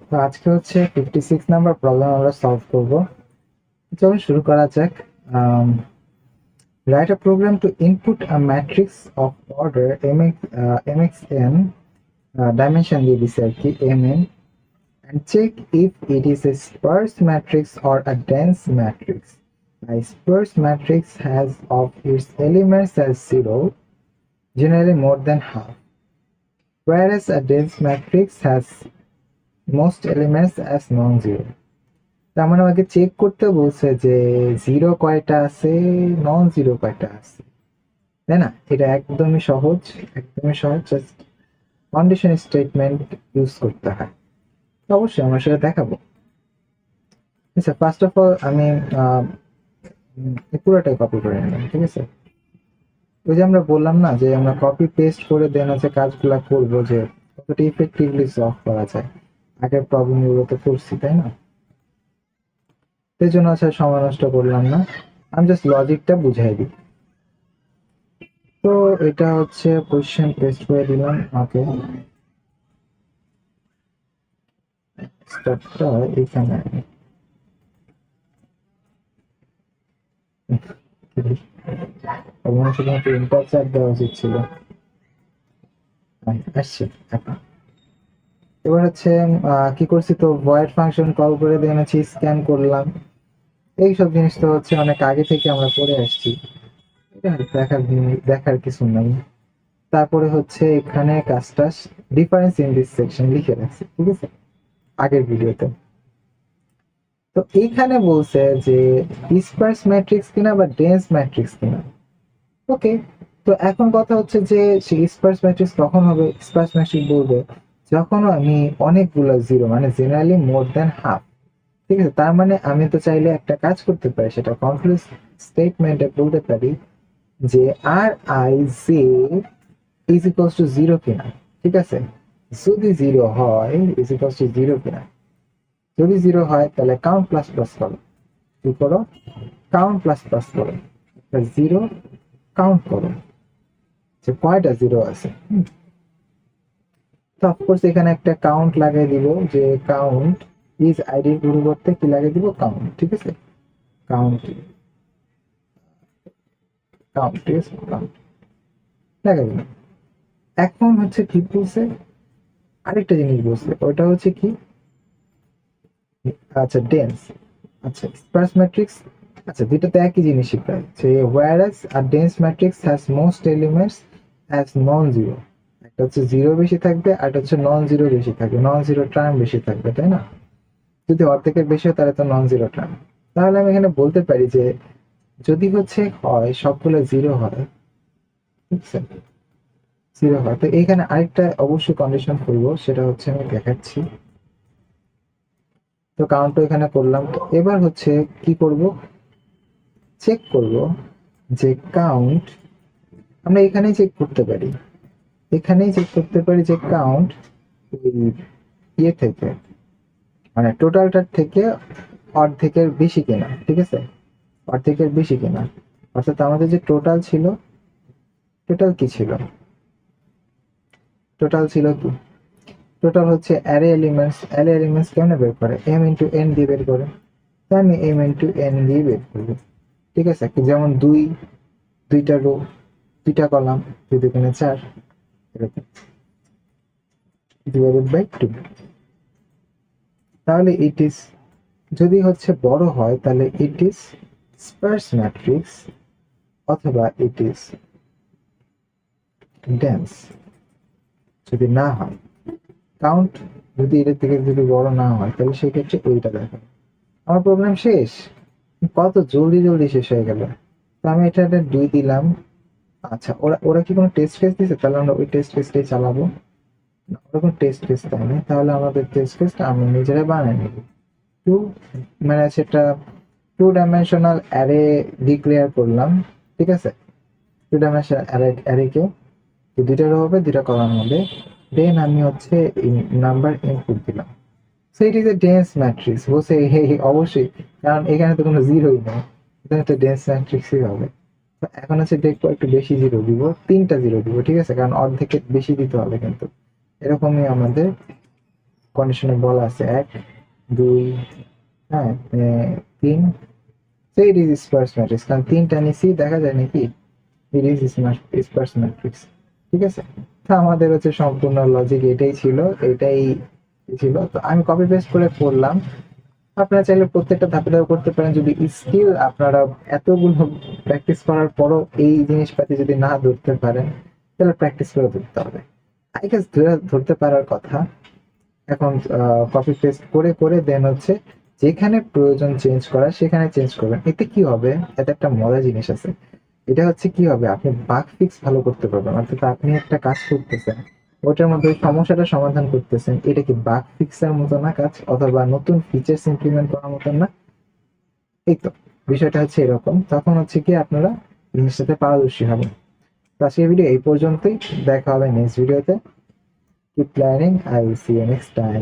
তো আজকে হচ্ছে 56 নাম্বার প্রবলেম আমরা সলভ করব। চলুন শুরু করা যাক। Write a program to input a matrix of order mxn dimension দিয়ে দিছে আর কি mn, and check if it is a sparse matrix or a dense matrix. A sparse matrix has of its elements as zero, generally more than half, whereas a dense matrix has most elements as non-zero. তার মানে আমাকে check করতে বলছে যে zero কয়টা আছে, non zero কয়টা আছে, তাই না? এটা একদমই সহজ, একদমই সহজ। জাস্ট কন্ডিশন স্টেটমেন্ট ইউজ করতে হয়। তো অবশ্যই আমরা সেটা দেখাবো। আচ্ছা, ফার্স্ট অফ অল আমি পুরোটাই কপি করে নিলাম, ঠিক আছে? ওই যে আমরা বললাম না যে আমরা কপি পেস্ট করে দেন হচ্ছে কাজগুলা করবো, যে কতটা ইফেক্টিভলি সলভ করা যায়। আগের প্রবলেমগুলো তো করছি, তাই না? সেই জন্য আচ্ছা সময় নষ্ট করলাম না, আমি জাস্ট লজিকটা বুঝাই দিই। তো এটা হচ্ছে পজিশন পেস্ট করে দিলাম। ওকে, স্টার্টটা এখানে আমার শুধুমাত্র ইন্টারচার্জ দেওয়া উচিত ছিল। আসছে এখন। এবার হচ্ছে কি করছি, তো ভয়েড ফাংশন কল করে দিয়েছি, স্ক্যান করলাম। এইসব জিনিস তো হচ্ছে অনেক আগে থেকে আমরা করে আসছি, এটা দেখার কিছু নাই। তারপরে হচ্ছে এখানে কাজটা ডিফারেন্স ইন দিস সেকশন লিখে রাখছি, ঠিক আছে, আগের ভিডিওতে। তো এইখানে বলছে যে স্পার্স ম্যাট্রিক্স কিনা বা ডেন্স ম্যাট্রিক্স কিনা। ওকে, তো এখন কথা হচ্ছে যে সেই স্পার্স ম্যাট্রিক্স কখন হবে? স্পার্স ম্যাট্রিক্স বলবে যখন আমি অনেকগুলো জিরো, মানে জেনারেলি মোর দ্যান হাফ, ঠিক আছে। তার মানে আমি তো চাইলে একটা কাজ করতে পারি, সেটা কনক্লুস স্টেটমেন্টে বলতে পারি যে R I J is equals to zero কিনা, ঠিক আছে। যদি জিরো হয় ইজ ইকুয়ালস টু জিরো কিনা, যদি জিরো হয় তাহলে কাউন্ট প্লাস প্লাস করো, কি করো, কাউন্ট প্লাস প্লাস করো, জিরো কাউন্ট করো যে কয়টা জিরো আছে। তো অফকোর্স এখানে একটা কাউন্ট লাগাই দিব, যে কাউন্ট ইজ আইডির পরিবর্তে কি লাগিয়ে দিব, কাউন্ট, ঠিক আছে। কাউন্ট, কাউন্ট, ঠিক আছে, কাউন্ট লাগাই দিলাম। এখন হচ্ছে কি বলছে, আরেকটা জিনিস বলছে, ওটা হচ্ছে কি, আচ্ছা ডেন্স, আচ্ছা স্পার্স ম্যাট্রিক্স, আচ্ছা দুইটাতে একই জিনিসই প্রায়, যে whereas a dense matrix has most elements as non-zero, একটা হচ্ছে জিরো বেশি থাকবে আর একটা হচ্ছে নন জিরো বেশি থাকবে, নন জিরো টার্ম বেশি থাকবে, তাই না? যদি অর্ধেকের বেশি হয় তাহলে তো নন জিরো টার্ম। তাহলে আমি এখানে বলতে পারি যে যদি হচ্ছে হয় সবগুলো জিরো হয়, ঠিক আছে, জিরো হয়, তো এইখানে আরেকটা অবশ্যই কন্ডিশন করবো, সেটা হচ্ছে আমি দেখাচ্ছি। তো কাউন্টও এখানে করলাম। তো এবার হচ্ছে কি করব, চেক করব যে কাউন্ট, আমরা এখানেই চেক করতে পারি, এখানেই চেক করতে পারি যে কাউন্ট ওই ইয়ে থেকে, মানে টোটালটার থেকে অর্ধেকের বেশি কিনা, ঠিক আছে, অর্ধেকের বেশি কিনা। অর্থাৎ আমাদের যে টোটাল ছিল, টোটাল কি ছিল, টোটাল ছিল কি, টোটাল হচ্ছে অ্যারে এলিমেন্টস, অ্যারে এলিমেন্টস কেমনে বের করে, এম ইন্টু এন দিয়ে বের করে। তো আমি এম ইন্টু এন দিয়ে বের করবো, ঠিক আছে। যেমন দুইটা রো, দুইটা কলাম, দুই দুগুণে চার, এরকম ডিভাইডেড বাই টু। তাহলে ইট ইজ, যদি হচ্ছে বড় হয় তাহলে ইট ইজ স্পার্স ম্যাট্রিক্স, অথবা ইট ইজ ডেন্স। যদি না হয়, কাউন্ট যদি এটার থেকে যদি বড় না হয়, তাহলে সেক্ষেত্রে এইটা দেখো। আমার প্রবলেম শেষ, কত জলদি জলদি শেষ হয়ে গেল। তো আমি এটা দুই দিলাম। আচ্ছা, ওরা ওরা কি কোনো টেস্ট কেস দিছে? তাহলে আমরা ওই টেস্ট কেসটাই চালাবো। না, ওরকম টেস্ট কেস দেয় না, তাহলে আমাদের টেস্ট কেসটা আমরা নিজেরাই বানিয়ে নিব। টু, মানে সেটা টু ডাইমেনশনাল অ্যারে ডিক্লেয়ার করলাম, ঠিক আছে। টু ডাইমেনশনাল অ্যারেকে দুইটা রো হবে, দুইটা কলাম হবে, দেন আমি হচ্ছে নাম্বার ইনপুট দিলাম। So it is a dense matrix বলছে, অবশ্যই, কারণ এখানে তো কোনো জিরোই নেই, এখানে তো ডেন্স ম্যাট্রিক্সই হবে। তো এখন হচ্ছে দেখবো একটু বেশি জিরো দিব, তিনটা জিরো দিব, ঠিক আছে, কারণ অর্ধেকের বেশি দিতে হবে কিন্তু। এরকমই আমাদের কন্ডিশনে বলা আছে 1 2 হ্যাঁ 3, তো ইট ইজ স্পার্স ম্যাট্রিক্স, কারণ 3টা নিচে দেখা যায় নাকি ইট ইজ স্পার্স ম্যাট্রিক্স। ঠিক আছে, তো আমাদের হচ্ছে সম্পূর্ণ লজিক এটাই ছিল, এটাই ছিল। তো আমি কপি পেস্ট করে করলাম। আপনারা চাইলে প্রত্যেকটা ধাপে ধাপে করতে পারেন, যদি স্কিল আপনারা এতগুলো প্র্যাকটিস করার পরও এই জিনিসপাতি যদি না ধরতে পারেন, তাহলে প্র্যাকটিস করে ধরতে হবে। আই গেস ধরতে পারার কথা। এখন কপি পেস্ট করে করে দেন হচ্ছে যেখানে প্রয়োজন চেঞ্জ করা সেখানে চেঞ্জ করবেন। এতে কি হবে, এতে একটা মজার জিনিস আছে। এটা হচ্ছে কি হবে, আপনি বাগ ফিক্স ভালো করতে পারবেন। অর্থাৎ আপনি একটা কাজ করতেছেন, ওটার মধ্যে ওই সমস্যাটা সমাধান করতেছেন, এটা কি বাগ ফিক্সের মতো না কাজ, অথবা নতুন ফিচার্স ইমপ্লিমেন্ট করার মতন না? এই তো বিষয়টা হচ্ছে এরকম। তখন হচ্ছে কি আপনারা জিনিসটাতে পারদর্শী হবেন। তো আজকের ভিডিও এই পর্যন্তই, দেখা হবে নেক্সট ভিডিওতে। Keep planning, I will see you next time.